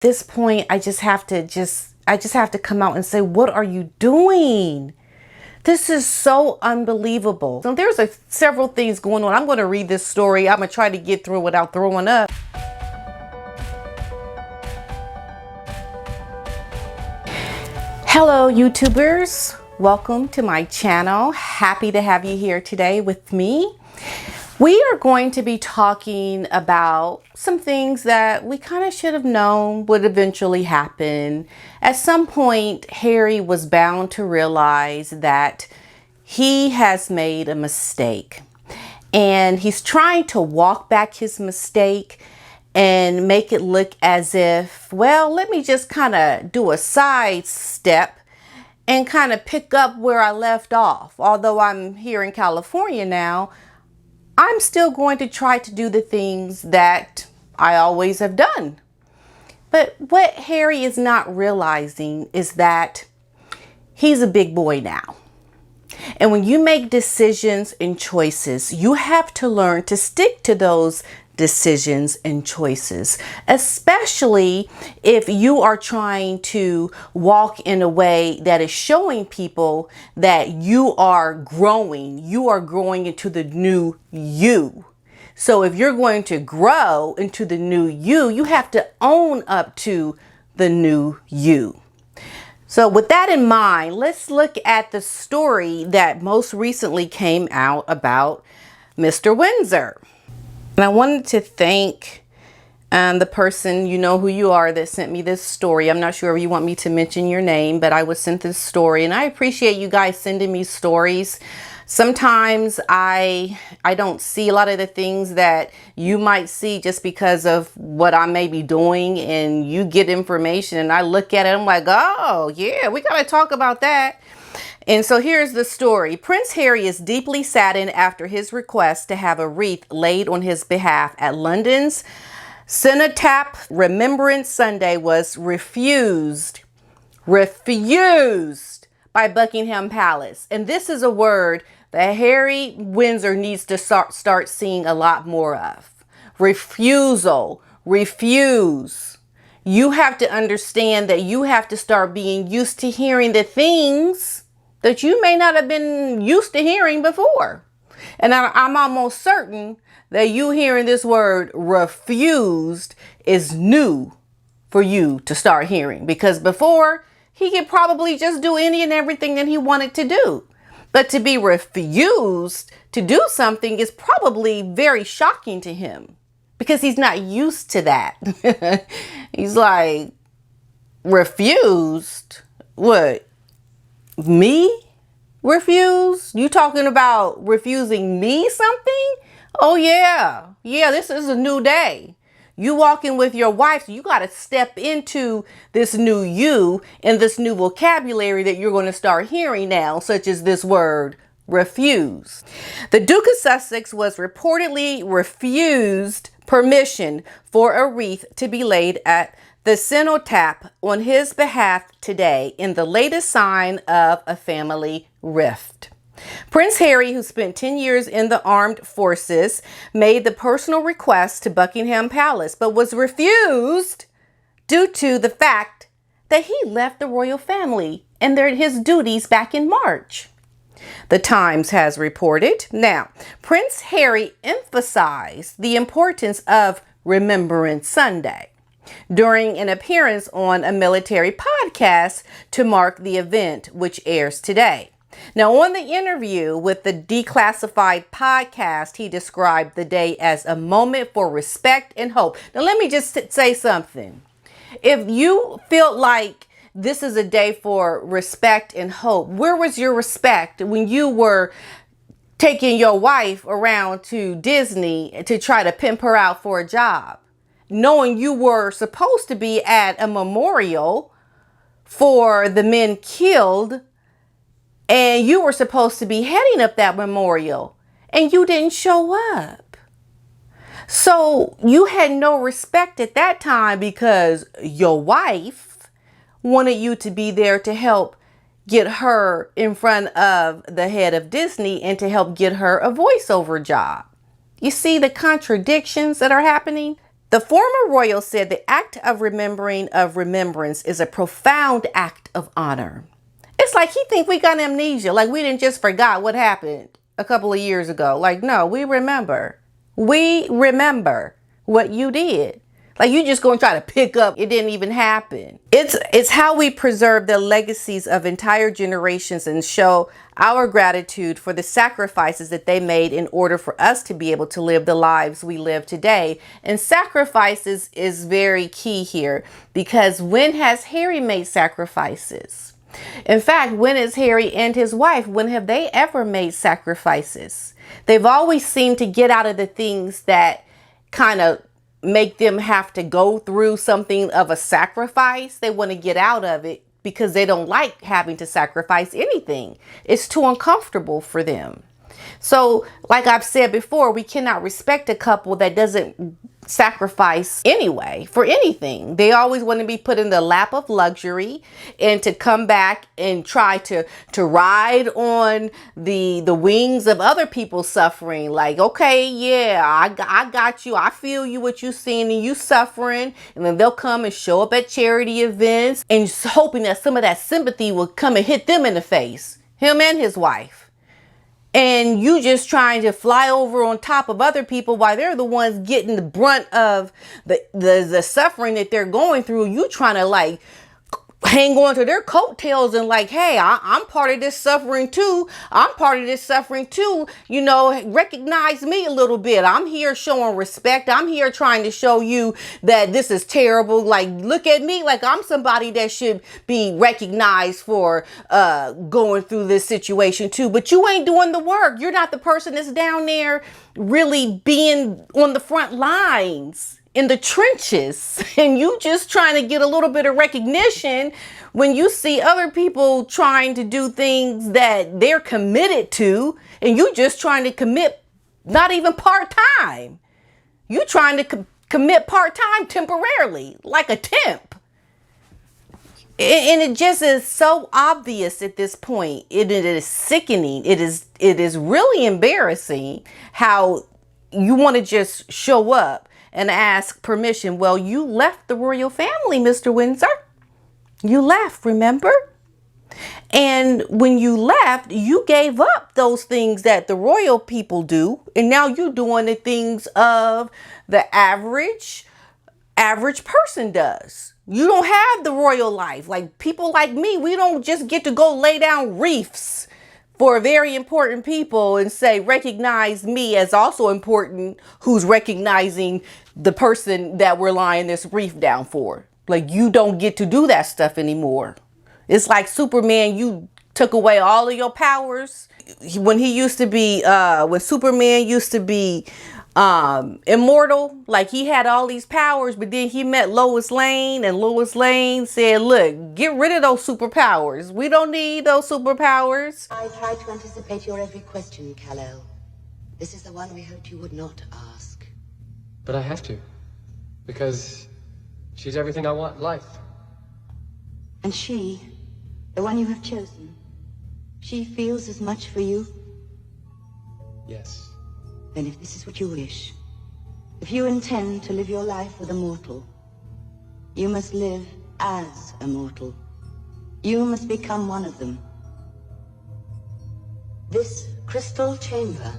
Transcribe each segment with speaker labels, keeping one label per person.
Speaker 1: This point, I just have to come out and say, what are you doing? This is so unbelievable. So there's several things going on. I'm going to read this story. I'm going to try to get through without throwing up. Hello, YouTubers. Welcome to my channel. Happy to have you here today with me. We are going to be talking about some things that we kind of should have known would eventually happen. At some point, Harry was bound to realize that he has made a mistake. And he's trying to walk back his mistake and make it look as if, well, let me just kind of do a sidestep and kind of pick up where I left off. Although I'm here in California now, I'm still going to try to do the things that I always have done. But what Harry is not realizing is that he's a big boy now. And when you make decisions and choices, you have to learn to stick to those decisions and choices, especially if you are trying to walk in a way that is showing people that you are growing into the new you. So if you're going to grow into the new you, you have to own up to the new you. So with that in mind, let's look at the story that most recently came out about Mr. Windsor. And I wanted to thank the person, you know who you are, that sent me this story. I'm not sure if you want me to mention your name, but I was sent this story, and I appreciate you guys sending me stories. Sometimes I don't see a lot of the things that you might see just because of what I may be doing, and you get information and I look at it, I'm like, oh yeah, we gotta talk about that. And so here's the story. Prince Harry is deeply saddened after his request to have a wreath laid on his behalf at London's Cenotaph Remembrance Sunday was refused by Buckingham Palace. And this is a word that Harry Windsor needs to start seeing a lot more of. Refusal, refuse. You have to understand that you have to start being used to hearing the things that you may not have been used to hearing before. And I'm almost certain that you hearing this word refused is new for you to start hearing, because before he could probably just do any and everything that he wanted to do. But to be refused to do something is probably very shocking to him because he's not used to that. He's like, refused? What? Me? Refuse? You talking about refusing me something? Oh yeah. Yeah, this is a new day. You walking with your wife, so you got to step into this new you and this new vocabulary that you're going to start hearing now, such as this word, refuse. The Duke of Sussex was reportedly refused permission for a wreath to be laid at the Cenotaph on his behalf today in the latest sign of a family rift. Prince Harry, who spent 10 years in the armed forces, made the personal request to Buckingham Palace, but was refused due to the fact that he left the royal family and his duties back in March. The Times has reported. Now, Prince Harry emphasized the importance of Remembrance Sunday during an appearance on a military podcast to mark the event, which airs today. Now, on the interview with the Declassified podcast, he described the day as a moment for respect and hope. Now, let me just say something. If you feel like this is a day for respect and hope, where was your respect when you were taking your wife around to Disney to try to pimp her out for a job, knowing you were supposed to be at a memorial for the men killed, and you were supposed to be heading up that memorial, and you didn't show up? So you had no respect at that time because your wife wanted you to be there to help get her in front of the head of Disney and to help get her a voiceover job. You see the contradictions that are happening? The former royal said the act of remembrance is a profound act of honor. It's like he think we got amnesia, like we didn't just forgot what happened a couple of years ago. Like, no, we remember. We remember what you did. Like, you just going to try to pick up. It didn't even happen. It's how we preserve the legacies of entire generations and show our gratitude for the sacrifices that they made in order for us to be able to live the lives we live today. And sacrifices is very key here, because when has Harry made sacrifices? In fact, when is Harry and his wife, when have they ever made sacrifices? They've always seemed to get out of the things that kind of make them have to go through something of a sacrifice. They want to get out of it because they don't like having to sacrifice anything. It's too uncomfortable for them. So, like I've said before, we cannot respect a couple that doesn't sacrifice anyway for anything. They always want to be put in the lap of luxury and to come back and try to ride on the wings of other people's suffering. Like, okay, yeah, I got you. I feel you, what you seeing and you suffering. And then they'll come and show up at charity events and hoping that some of that sympathy will come and hit them in the face, him and his wife. And you just trying to fly over on top of other people while they're the ones getting the brunt of the suffering that they're going through. You trying to like hang on to their coattails and like, hey, I'm part of this suffering too. I'm part of this suffering too. You know, recognize me a little bit. I'm here showing respect. I'm here trying to show you that this is terrible. Like, look at me like I'm somebody that should be recognized for going through this situation too. But you ain't doing the work. You're not the person that's down there really being on the front lines, in the trenches, and you just trying to get a little bit of recognition when you see other people trying to do things that they're committed to, and you just trying to commit not even part-time. You trying to commit part-time temporarily, like a temp. And it just is so obvious at this point. It is sickening. It is really embarrassing how you want to just show up and ask permission. Well, you left the royal family, Mr. Windsor. You left, remember? And when you left, you gave up those things that the royal people do. And now you're doing the things of the average person does. You don't have the royal life. Like people like me, we don't just get to go lay down wreaths for very important people and say, recognize me as also important, who's recognizing the person that we're lying this wreath down for. Like, you don't get to do that stuff anymore. It's like Superman, you took away all of your powers. When he used to be, when Superman used to be immortal, like he had all these powers, but then he met Lois Lane, and Lois Lane said, look, get rid of those superpowers. We don't need those superpowers.
Speaker 2: I tried to anticipate your every question, Kal-El. This is the one we hoped you would not ask.
Speaker 3: But I have to, because she's everything I want in life.
Speaker 2: And she, the one you have chosen, she feels as much for you?
Speaker 3: Yes.
Speaker 2: Then if this is what you wish, if you intend to live your life with a mortal, you must live as a mortal. You must become one of them. This crystal chamber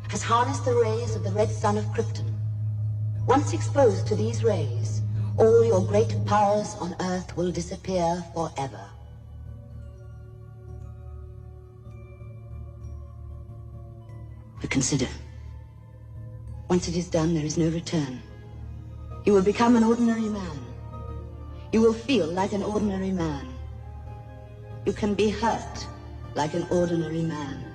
Speaker 2: has harnessed the rays of the red sun of Krypton. Once exposed to these rays, all your great powers on Earth will disappear forever. But consider, once it is done, there is no return. You will become an ordinary man. You will feel like an ordinary man. You can be hurt like an ordinary man.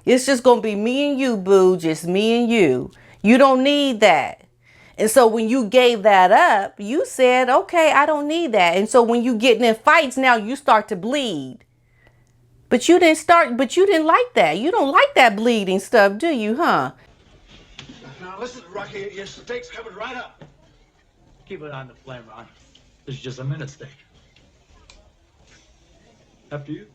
Speaker 1: It's just going to be me and you, boo, just me and you. You don't need that. And so when you gave that up, you said, okay, I don't need that. And so when you getting in fights now, you start to bleed. But you didn't like that. You don't like that bleeding stuff, do you, huh?
Speaker 4: Now listen, Rocky, your steak's coming right up.
Speaker 5: Keep it on the flame, Ron. This is just a minute steak. After you.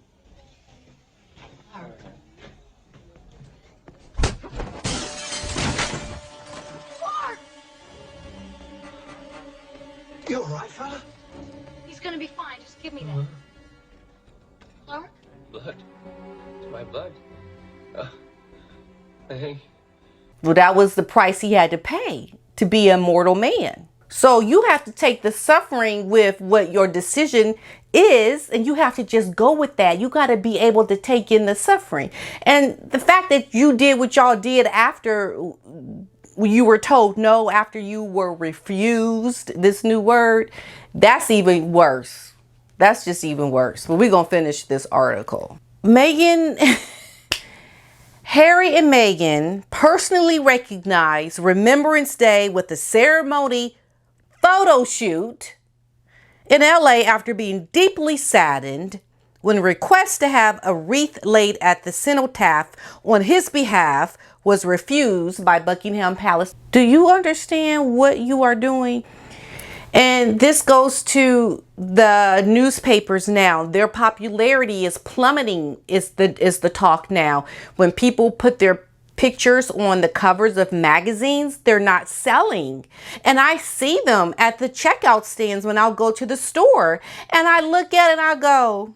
Speaker 4: You all right, fella?
Speaker 6: He's gonna be fine. Just give me that. Clark?
Speaker 3: Blood. It's my blood. Hey.
Speaker 1: Well, that was the price he had to pay to be a mortal man. So you have to take the suffering with what your decision is, and you have to just go with that. You got to be able to take in the suffering. And the fact that you did what y'all did after you were told no, after you were refused, this new word, that's even worse. That's just even worse. But we're going to finish this article. Harry and Meghan personally recognized Remembrance Day with a ceremony photo shoot in LA after being deeply saddened when requests to have a wreath laid at the Cenotaph on his behalf was refused by Buckingham Palace. Do you understand what you are doing? And this goes to the newspapers now. Their popularity is plummeting, is the talk now. When people put their pictures on the covers of magazines, they're not selling. And I see them at the checkout stands when I'll go to the store. And I look at it and I go,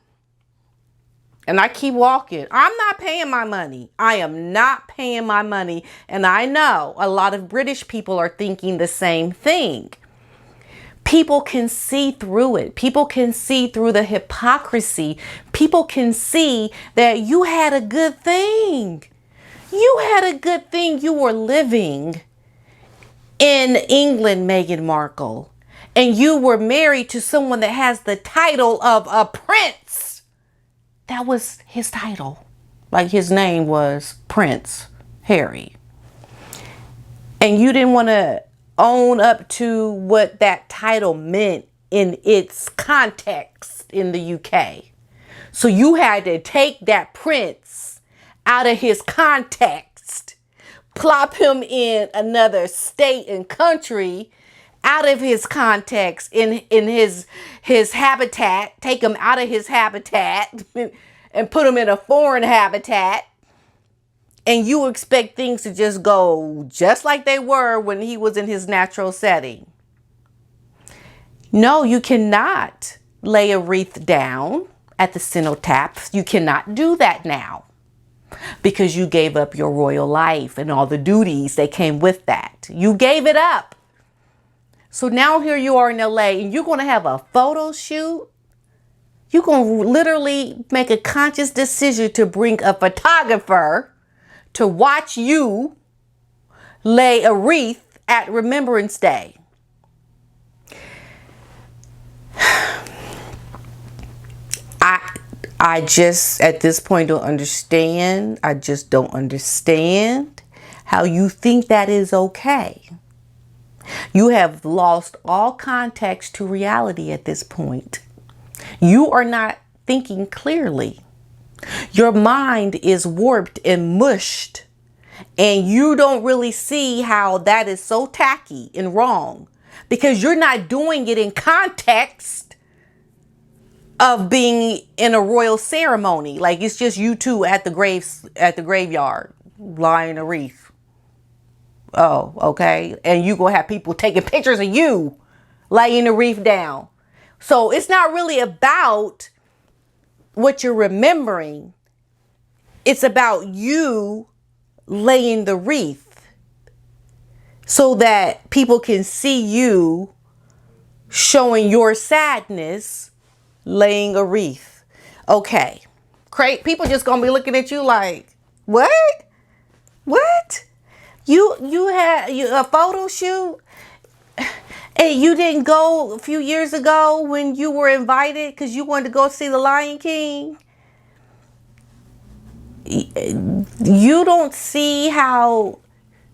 Speaker 1: and I keep walking. I'm not paying my money. I am not paying my money. And I know a lot of British people are thinking the same thing. People can see through it. People can see through the hypocrisy. People can see that you had a good thing. You had a good thing. You were living in England, Meghan Markle, and you were married to someone that has the title of a prince. That was his title. Like his name was Prince Harry. And you didn't want to own up to what that title meant in its context in the UK. So you had to take that prince out of his context, plop him in another state and country, out of his context, in his habitat, take him out of his habitat and put him in a foreign habitat. And you expect things to just go just like they were when he was in his natural setting. No, you cannot lay a wreath down at the Cenotaph. You cannot do that now because you gave up your royal life and all the duties that came with that. You gave it up. So now here you are in LA and you're going to have a photo shoot. You're going to literally make a conscious decision to bring a photographer to watch you lay a wreath at Remembrance Day. I just, at this point, don't understand. I just don't understand how you think that is okay. You have lost all context to reality at this point. You are not thinking clearly. Your mind is warped and mushed, and you don't really see how that is so tacky and wrong because you're not doing it in context of being in a royal ceremony. Like it's just you two at the graveyard lying a wreath. Oh, okay. And you gonna have people taking pictures of you laying the wreath down. So it's not really about what you're remembering. It's about you laying the wreath so that people can see you showing your sadness laying a wreath. Okay. People just gonna be looking at you like, what? What? You had a photo shoot and you didn't go a few years ago when you were invited because you wanted to go see the Lion King? You don't see how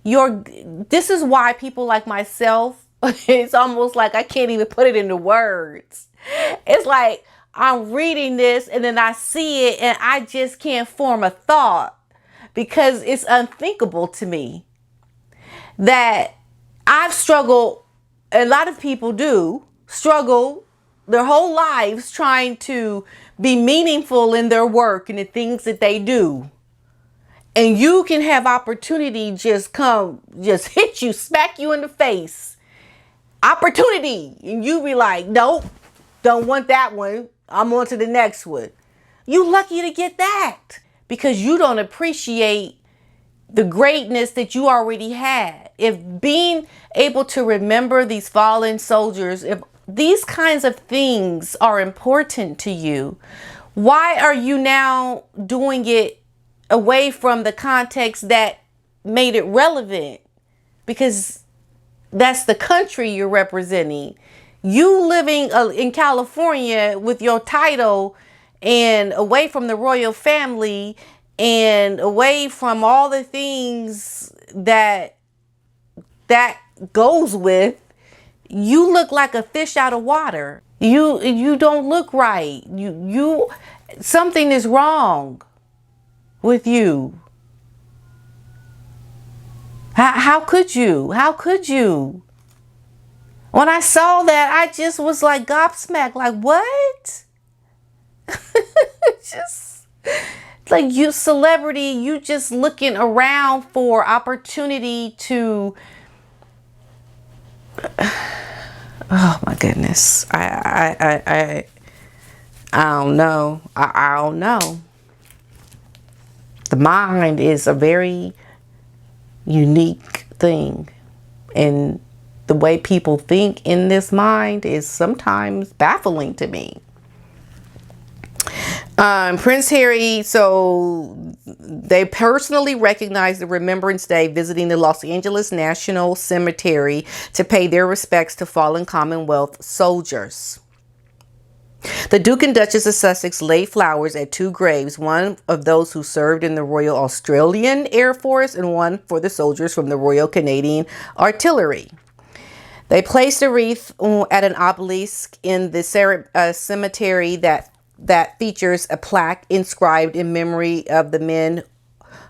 Speaker 1: this is why people like myself, it's almost like I can't even put it into words. It's like I'm reading this and then I see it and I just can't form a thought because it's unthinkable to me that I've struggled. A lot of people do struggle their whole lives trying to be meaningful in their work and the things that they do. And you can have opportunity just hit you, smack you in the face. opportunity. And you be like, nope, don't want that one. I'm on to the next one. You lucky to get that because you don't appreciate the greatness that you already had. If being able to remember these fallen soldiers, if these kinds of things are important to you, why are you now doing it away from the context that made it relevant? Because that's the country you're representing. You living in California with your title and away from the royal family and away from all the things that goes with, you look like a fish out of water. You don't look right. You something is wrong with you. How could you? How could you? When I saw that, I just was like gobsmacked. Like, what? Just like, you celebrity, you just looking around for opportunity to. Oh my goodness. I don't know. I don't know. The mind is a very unique thing, and the way people think in this mind is sometimes baffling to me. Prince Harry, so they personally recognized the Remembrance Day, visiting the Los Angeles National Cemetery to pay their respects to fallen Commonwealth soldiers. The Duke and Duchess of Sussex laid flowers at two graves, one of those who served in the Royal Australian Air Force and one for the soldiers from the Royal Canadian Artillery. They placed a wreath at an obelisk in the cemetery that features a plaque inscribed in memory of the men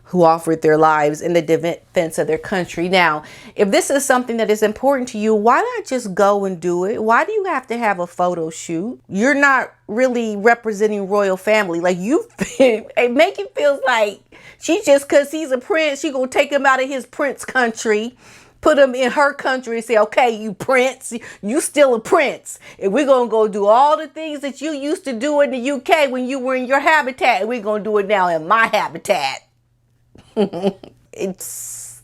Speaker 1: who offered their lives in the defense of their country. Now, if this is something that is important to you, why not just go and do it? Why do you have to have a photo shoot? You're not really representing royal family. Like, you make it feel like she just, because he's a prince, she gonna take him out of his prince country, put him in her country and say, okay, you prince, you still a prince. And we're going to go do all the things that you used to do in the UK when you were in your habitat. And we're going to do it now in my habitat. It's,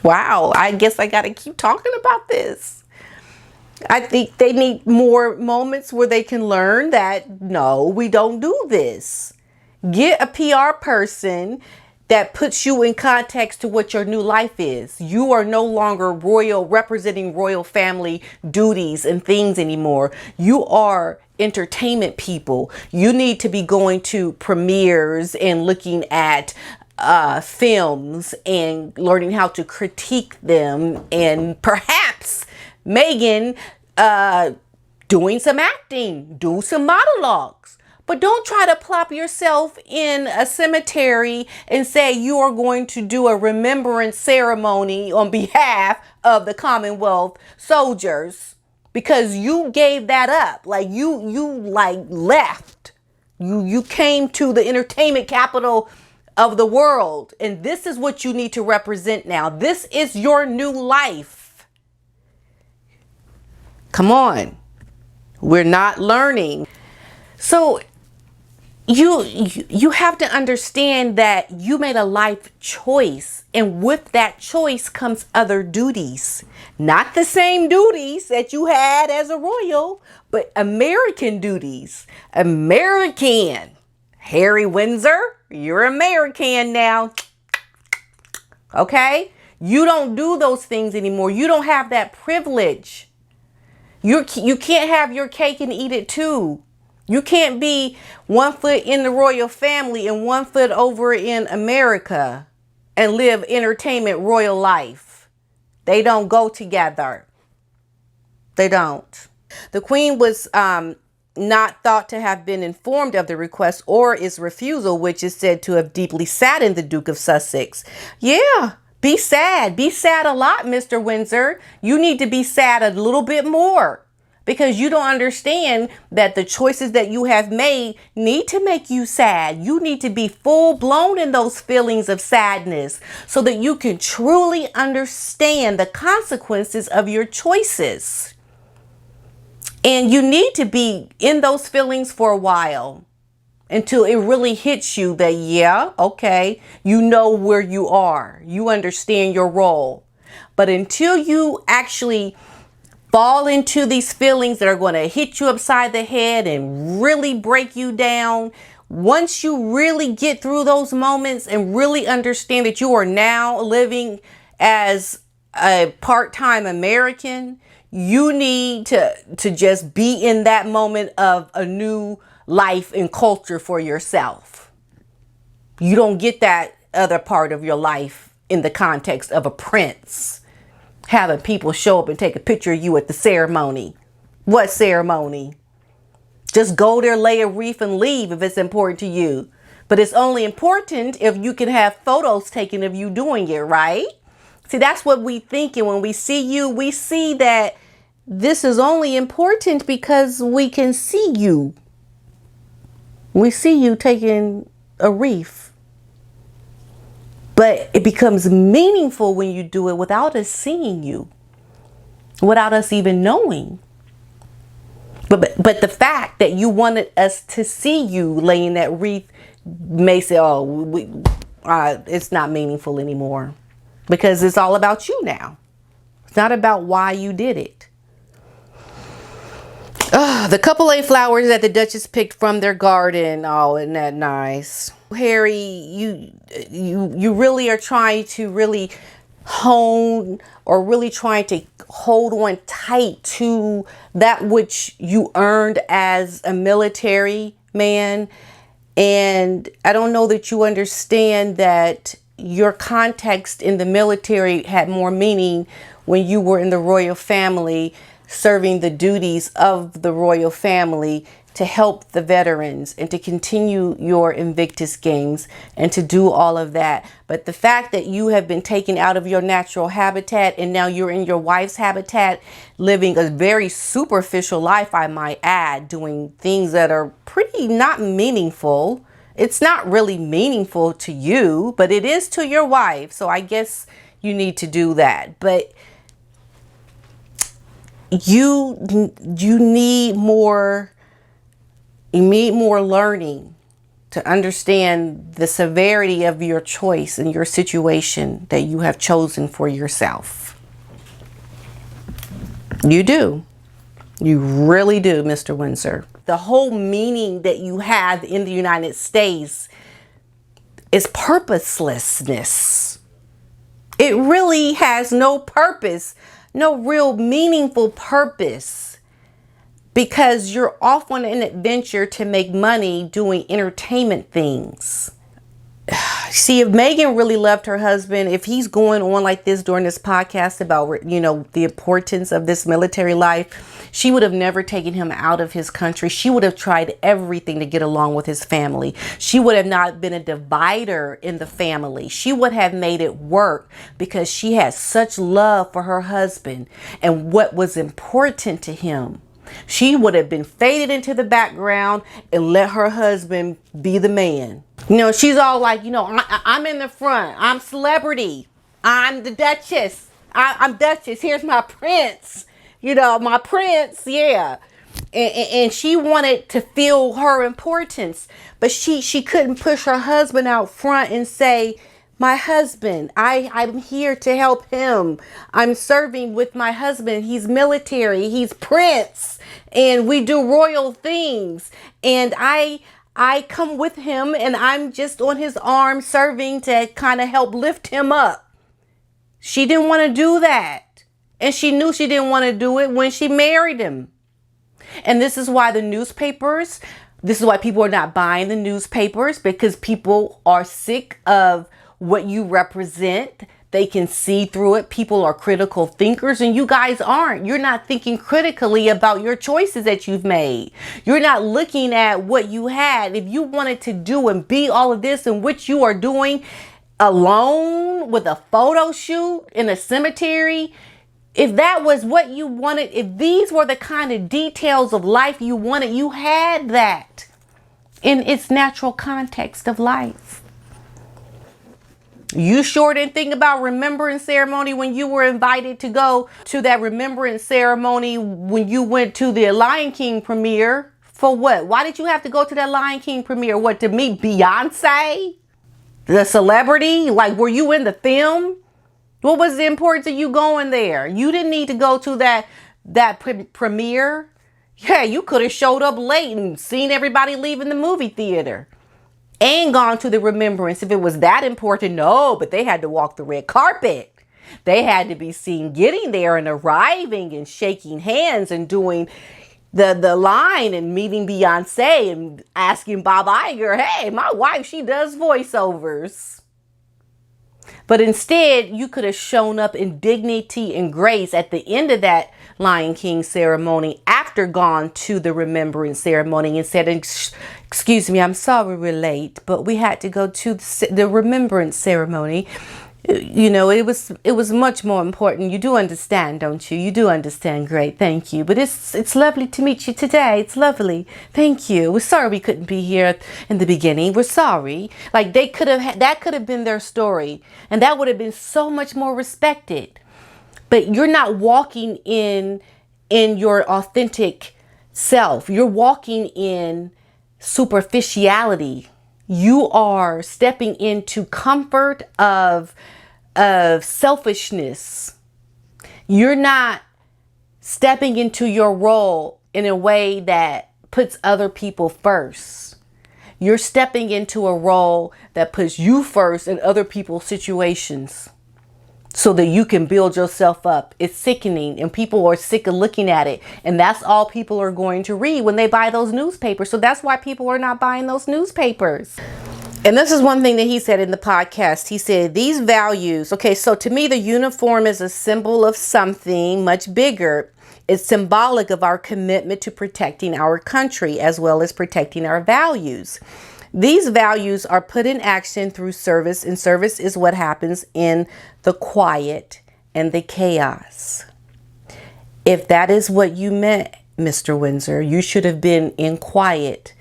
Speaker 1: wow, I guess I got to keep talking about this. I think they need more moments where they can learn that, no, we don't do this. Get a PR person that puts you in context to what your new life is. You are no longer representing royal family duties and things anymore. You are entertainment people. You need to be going to premieres and looking at films and learning how to critique them, and perhaps Meghan doing some acting, do some monologues. But don't try to plop yourself in a cemetery and say you are going to do a remembrance ceremony on behalf of the Commonwealth soldiers, because you gave that up. Like, you like left. You came to the entertainment capital of the world, and this is what you need to represent now. This is your new life. Come on. We're not learning. So you have to understand that you made a life choice, and with that choice comes other duties. Not the same duties that you had as a royal, but American duties. American. Harry Windsor, you're American now. Okay? You don't do those things anymore. You don't have that privilege. You can't have your cake and eat it too. You can't be 1 foot in the royal family and 1 foot over in America and live entertainment royal life. They don't go together. They don't. The Queen was not thought to have been informed of the request or its refusal, which is said to have deeply saddened the Duke of Sussex. Yeah, be sad. Be sad a lot, Mr. Windsor. You need to be sad a little bit more. because you don't understand that the choices that you have made need to make you sad. You need to be full blown in those feelings of sadness so that you can truly understand the consequences of your choices. And you need to be in those feelings for a while until it really hits you that, yeah, okay, you know where you are. You understand your role. But until you actually fall into these feelings that are going to hit you upside the head and really break you down, once you really get through those moments and really understand that you are now living as a part-time American, you need to just be in that moment of a new life and culture for yourself. You don't get that other part of your life in the context of a prince having people show up and take a picture of you at the ceremony. What ceremony? Just go there, lay a wreath and leave if it's important to you. But it's only important if you can have photos taken of you doing it, right? See, that's what we think. And when we see you, we see that this is only important because we can see you. We see you taking a wreath. But it becomes meaningful when you do it without us seeing you, without us even knowing. But the fact that you wanted us to see you laying that wreath may say, oh, it's not meaningful anymore, because it's all about you now. It's not about why you did it. The couple A flowers that the Duchess picked from their garden. Oh, isn't that nice? Harry, you really are trying to really hone or really trying to hold on tight to that which you earned as a military man. And I don't know that you understand that your context in the military had more meaning when you were in the royal family, serving the duties of the royal family to help the veterans and to continue your Invictus Games and to do all of that. But the fact that you have been taken out of your natural habitat and now you're in your wife's habitat, living a very superficial life, I might add, doing things that are pretty not meaningful. It's not really meaningful to you, but it is to your wife. So I guess you need to do that. But you need more learning to understand the severity of your choice and your situation that you have chosen for yourself. You do. You really do, Mr. Windsor. The whole meaning that you have in the United States is purposelessness. It really has no purpose, no real meaningful purpose, because you're off on an adventure to make money doing entertainment things. See, if Meghan really loved her husband, if he's going on like this during this podcast about, you know, the importance of this military life, she would have never taken him out of his country. She would have tried everything to get along with his family. She would have not been a divider in the family. She would have made it work because she had such love for her husband and what was important to him. She would have been faded into the background and let her husband be the man. You know, she's all like, you know, I'm in the front. I'm celebrity. I'm the Duchess. I'm Duchess. Here's my prince. You know, my prince. Yeah. And she wanted to feel her importance. But she couldn't push her husband out front and say, my husband, I'm here to help him. I'm serving with my husband. He's military. He's prince. And we do royal things. And I come with him and I'm just on his arm serving to kind of help lift him up. She didn't want to do that. And she knew she didn't want to do it when she married him. And this is why this is why people are not buying the newspapers, because people are sick of what you represent. They can see through it. People are critical thinkers and you guys aren't. You're not thinking critically about your choices that you've made. You're not looking at what you had. If you wanted to do and be all of this and what you are doing alone with a photo shoot in a cemetery, if that was what you wanted, if these were the kind of details of life you wanted, you had that in its natural context of life. You sure didn't think about remembrance ceremony when you were invited to go to that remembrance ceremony when you went to the Lion King premiere. For what? Why did you have to go to that Lion King premiere? What, to meet Beyonce? The celebrity? Like, were you in the film? What was the importance of you going there? You didn't need to go to that premiere. Yeah, you could have showed up late and seen everybody leaving the movie theater and gone to the remembrance if it was that important. No, but they had to walk the red carpet. They had to be seen getting there and arriving and shaking hands and doing the line and meeting Beyonce and asking Bob Iger, hey, my wife, she does voiceovers. But instead, you could have shown up in dignity and grace at the end of that Lion King ceremony after gone to the remembrance ceremony and said, excuse me, I'm sorry we're late, but we had to go to the remembrance ceremony. You know, it was much more important. You do understand, don't you? You do understand. Great. Thank you. But it's lovely to meet you today. It's lovely. Thank you. We're sorry we couldn't be here in the beginning. We're sorry. Like, that could have been their story, and that would have been so much more respected. But you're not walking in your authentic self. You're walking in superficiality. You are stepping into comfort of selfishness. You're not stepping into your role in a way that puts other people first. You're stepping into a role that puts you first in other people's situations so that you can build yourself up. It's sickening, and people are sick of looking at it. And that's all people are going to read when they buy those newspapers. So that's why people are not buying those newspapers. And this is one thing that he said in the podcast. He said, these values, okay, so to me, the uniform is a symbol of something much bigger. It's symbolic of our commitment to protecting our country as well as protecting our values. These values are put in action through service, and service is what happens in the quiet and the chaos. If that is what you meant, Mr. Windsor, you should have been in quiet,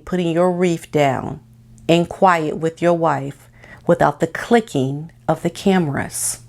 Speaker 1: putting your wreath down, in quiet with your wife, without the clicking of the cameras.